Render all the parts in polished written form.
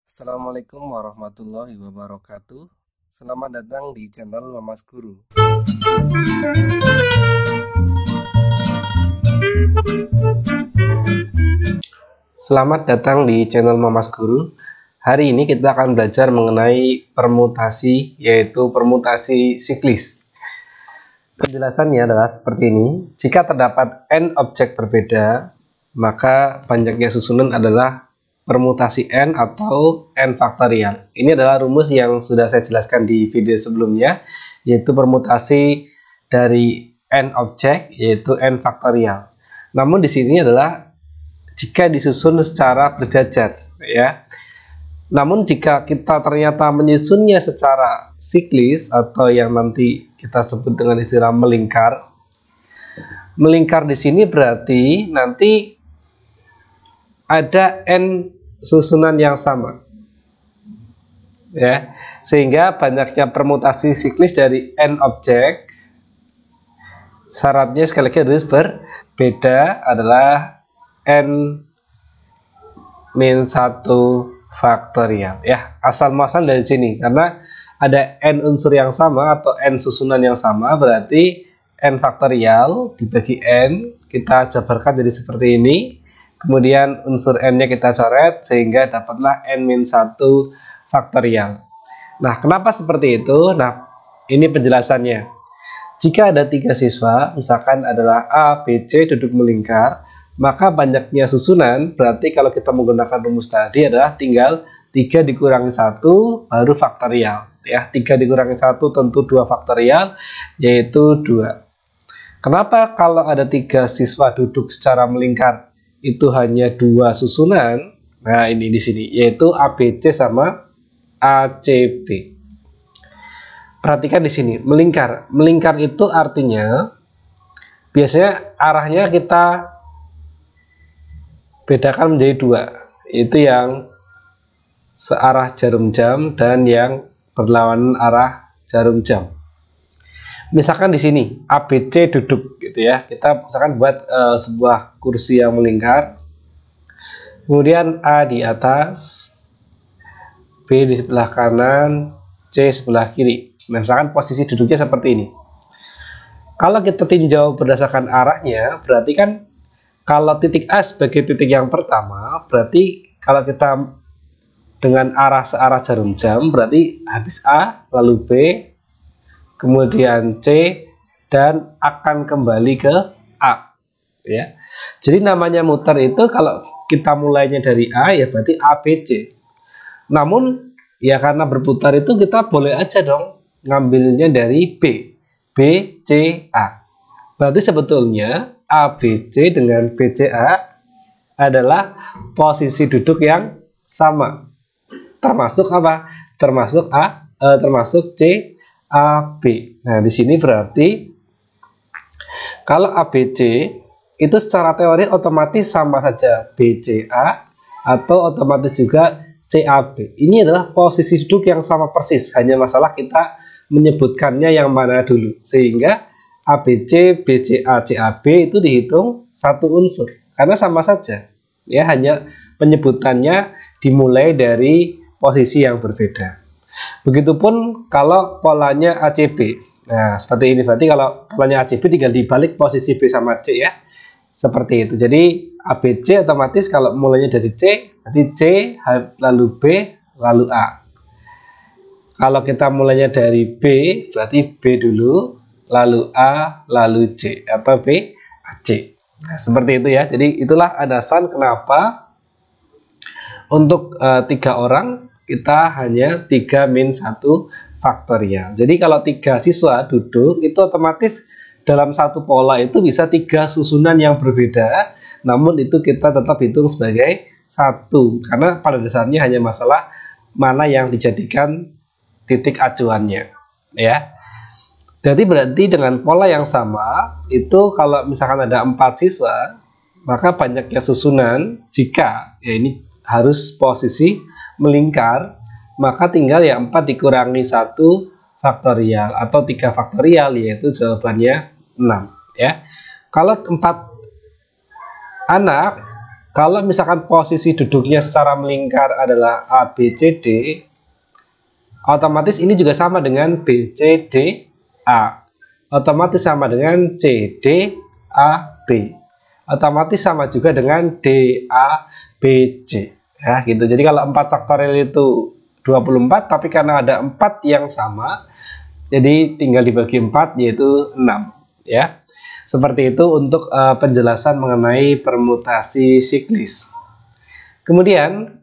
Assalamualaikum warahmatullahi wabarakatuh. Selamat datang di channel Mamas Guru. Selamat datang di channel Mamas Guru. Hari ini kita akan belajar mengenai permutasi, yaitu permutasi siklis. Penjelasannya adalah seperti ini. Jika terdapat n objek berbeda, maka banyaknya susunan adalah permutasi n atau n faktorial. Ini adalah rumus yang sudah saya jelaskan di video sebelumnya, yaitu permutasi dari n objek, yaitu n faktorial. Namun di sini adalah jika disusun secara berjajar, ya. Namun jika kita ternyata menyusunnya secara siklis atau yang nanti kita sebut dengan istilah melingkar. Melingkar di sini berarti nanti ada n susunan yang sama, ya, sehingga banyaknya permutasi siklis dari n objek. Syaratnya sekali lagi harus berbeda, adalah n-1 faktorial, ya. Asal muasal dari sini, karena ada n unsur yang sama atau n susunan yang sama, berarti n faktorial dibagi n, kita jabarkan jadi seperti ini. Kemudian unsur n-nya kita coret sehingga dapatlah n-1 faktorial. Nah, kenapa seperti itu? Nah, ini penjelasannya. Jika ada 3 siswa, misalkan adalah A, B, C duduk melingkar, maka banyaknya susunan, berarti kalau kita menggunakan rumus tadi adalah tinggal 3 dikurangi 1 baru faktorial. Ya, 3 dikurangi 1 tentu 2 faktorial, yaitu 2. Kenapa kalau ada 3 siswa duduk secara melingkar itu hanya 2 susunan? Nah, ini di sini, yaitu ABC sama ACB. Perhatikan di sini, melingkar. Melingkar itu artinya biasanya arahnya kita bedakan menjadi 2, yaitu yang searah jarum jam dan yang berlawanan arah jarum jam. Misalkan di sini ABC duduk gitu ya. Kita misalkan buat sebuah kursi yang melingkar. Kemudian A di atas, B di sebelah kanan, C sebelah kiri. Nah, misalkan posisi duduknya seperti ini. Kalau kita tinjau berdasarkan arahnya, berarti kan kalau titik A sebagai titik yang pertama, berarti kalau kita dengan arah searah jarum jam, berarti habis A, lalu B, kemudian C, dan akan kembali ke A, ya. Jadi namanya muter itu kalau kita mulainya dari A, ya berarti ABC. Namun ya karena berputar itu kita boleh aja dong ngambilnya dari B, B, C, A. Berarti sebetulnya ABC dengan BCA adalah posisi duduk yang sama. Termasuk apa? Termasuk termasuk C, AB. Nah, di sini berarti kalau ABC itu secara teori otomatis sama saja BCA atau otomatis juga CAB. Ini adalah posisi duduk yang sama persis, hanya masalah kita menyebutkannya yang mana dulu. Sehingga ABC, BCA, CAB itu dihitung satu unsur karena sama saja. Ya, hanya penyebutannya dimulai dari posisi yang berbeda. Begitupun kalau polanya ACB. Nah, seperti ini. Berarti kalau polanya ACB tinggal dibalik posisi B sama C, ya. Seperti itu. Jadi ABC otomatis kalau mulainya dari C, berarti C, lalu B, lalu A. Kalau kita mulainya dari B, berarti B dulu, lalu A, lalu C, atau B, AC. Nah, seperti itu ya. Jadi itulah alasan kenapa untuk 3 orang kita hanya 3-1 faktorial. Jadi kalau 3 siswa duduk itu otomatis dalam satu pola itu bisa 3 susunan yang berbeda, namun itu kita tetap hitung sebagai 1 karena pada dasarnya hanya masalah mana yang dijadikan titik acuannya, ya. Jadi berarti dengan pola yang sama itu kalau misalkan ada 4 siswa, maka banyaknya susunan jika ya ini harus posisi melingkar, maka tinggal ya 4 dikurangi 1 faktorial atau 3 faktorial, yaitu jawabannya 6, ya. Kalau 4 anak Kalau misalkan posisi duduknya secara melingkar adalah A, B, C, D, otomatis ini juga sama dengan B, C, D, A. Otomatis sama dengan C, D, A, B. Otomatis sama juga dengan D, A, B, C. Ya, gitu. Jadi kalau 4 faktorial itu 24, tapi karena ada 4 yang sama, jadi tinggal dibagi 4 yaitu 6. Ya. Seperti itu untuk penjelasan mengenai permutasi siklis. Kemudian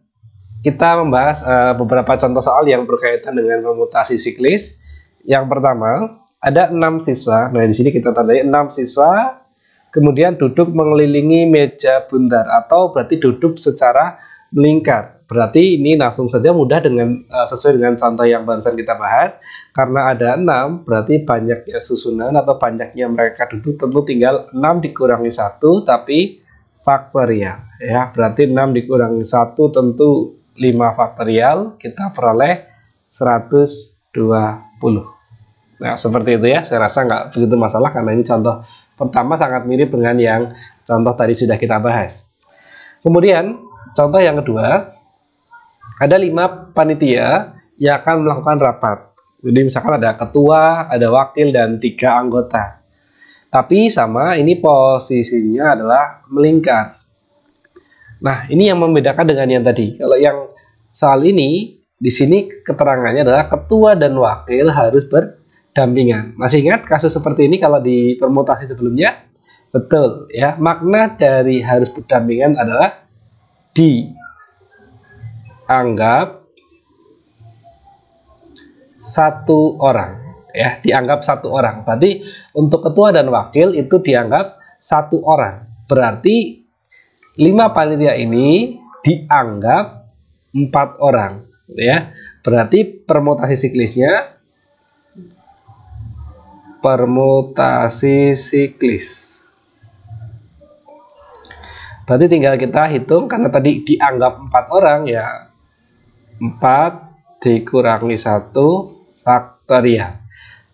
kita membahas beberapa contoh soal yang berkaitan dengan permutasi siklis. Yang pertama, ada 6 siswa. Nah, di sini kita tandai 6 siswa kemudian duduk mengelilingi meja bundar atau berarti duduk secara melingkar. Berarti ini langsung saja mudah dengan sesuai dengan contoh yang barusan kita bahas. Karena ada 6, berarti banyaknya susunan atau banyaknya mereka duduk tentu tinggal 6 dikurangi 1 tapi faktorial. Ya, berarti 6 dikurangi 1 tentu 5 faktorial, kita peroleh 120. Nah, seperti itu ya. Saya rasa nggak begitu masalah karena ini contoh pertama sangat mirip dengan yang contoh tadi sudah kita bahas. Kemudian, contoh yang kedua, ada 5 panitia yang akan melakukan rapat. Jadi misalkan ada ketua, ada wakil, dan 3 anggota. Tapi sama, ini posisinya adalah melingkar. Nah, ini yang membedakan dengan yang tadi. Kalau yang soal ini, di sini keterangannya adalah ketua dan wakil harus berdampingan. Masih ingat kasus seperti ini kalau di permutasi sebelumnya? Betul, ya. Makna dari harus berdampingan adalah dianggap satu orang, ya, dianggap satu orang. Berarti untuk ketua dan wakil itu dianggap satu orang. Berarti 5 panitia ini dianggap 4 orang, ya. Berarti permutasi siklisnya permutasi siklis. Berarti tinggal kita hitung karena tadi dianggap 4 orang ya 4 dikurangi 1 faktorial.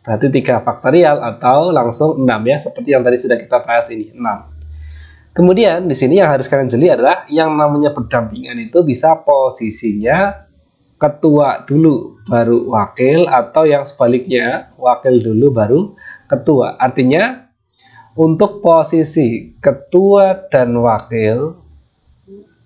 Berarti 3 faktorial atau langsung 6 ya, seperti yang tadi sudah kita bahas ini, 6. Kemudian di sini yang harus kalian jeli adalah yang namanya berdampingan itu bisa posisinya ketua dulu baru wakil atau yang sebaliknya wakil dulu baru ketua. Artinya untuk posisi ketua dan wakil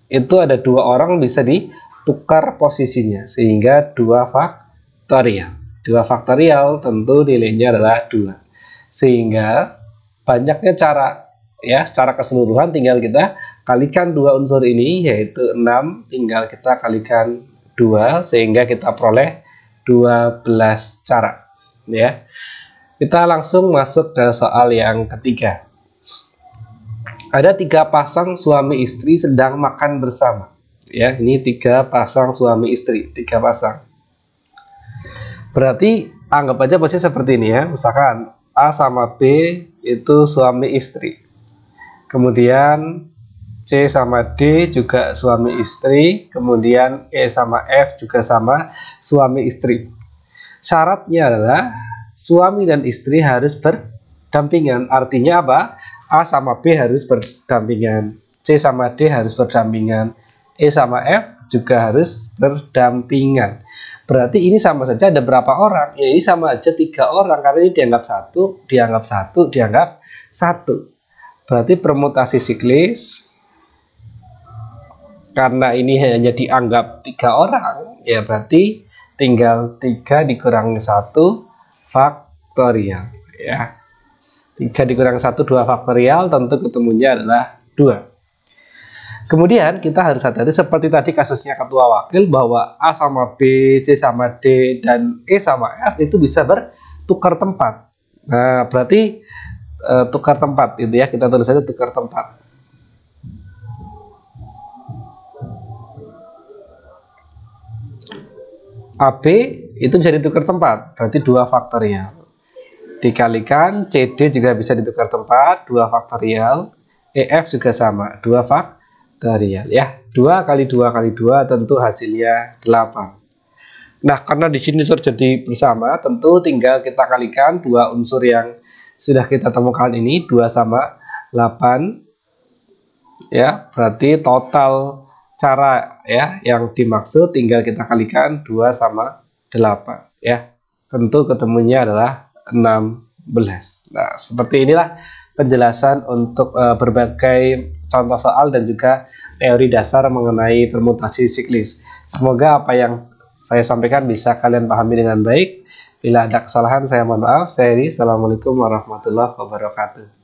itu ada 2 orang bisa ditukar posisinya sehingga 2 faktorial. 2 faktorial tentu nilainya adalah 2. Sehingga banyaknya cara, ya, secara keseluruhan tinggal kita kalikan 2 unsur ini yaitu 6 tinggal kita kalikan 2 sehingga kita peroleh 12 cara, ya. Kita langsung masuk ke soal yang ketiga. Ada 3 pasang suami istri sedang makan bersama. Ya, ini 3 pasang suami istri, 3 pasang. Berarti anggap aja posisi seperti ini ya. Misalkan A sama B itu suami istri. Kemudian C sama D juga suami istri. Kemudian E sama F juga sama suami istri. Syaratnya adalah suami dan istri harus berdampingan. Artinya apa? A sama B harus berdampingan. C sama D harus berdampingan. E sama F juga harus berdampingan. Berarti ini sama saja ada berapa orang? Ya, ini sama aja 3 orang karena ini dianggap 1, dianggap 1, dianggap 1. Berarti permutasi siklis karena ini hanya dianggap 3 orang, ya berarti tinggal 3 dikurangi 1 faktorial, ya. 3 dikurangi 1 2 faktorial tentu ketemunya adalah 2. Kemudian kita harus sadari seperti tadi kasusnya ketua wakil bahwa A sama B, C sama D, dan E sama F itu bisa bertukar tempat. Nah, berarti tukar tempat itu ya, kita tulis saja tukar tempat. AB itu bisa ditukar tempat, berarti 2 faktorial. Dikalikan CD juga bisa ditukar tempat, 2 faktorial. EF juga sama, 2 faktorial. Ya, 2 kali 2 kali 2 tentu hasilnya 8. Nah, karena di sini terjadi bersama, tentu tinggal kita kalikan 2 unsur yang sudah kita temukan ini, 2 sama 8. ya, berarti total cara ya yang dimaksud tinggal kita kalikan 2 sama 8 ya. Tentu ketemunya adalah 16. Nah, seperti inilah penjelasan untuk berbagai contoh soal dan juga teori dasar mengenai permutasi siklis. Semoga apa yang saya sampaikan bisa kalian pahami dengan baik. Bila ada kesalahan saya mohon maaf. Saya Edi. Assalamualaikum warahmatullahi wabarakatuh.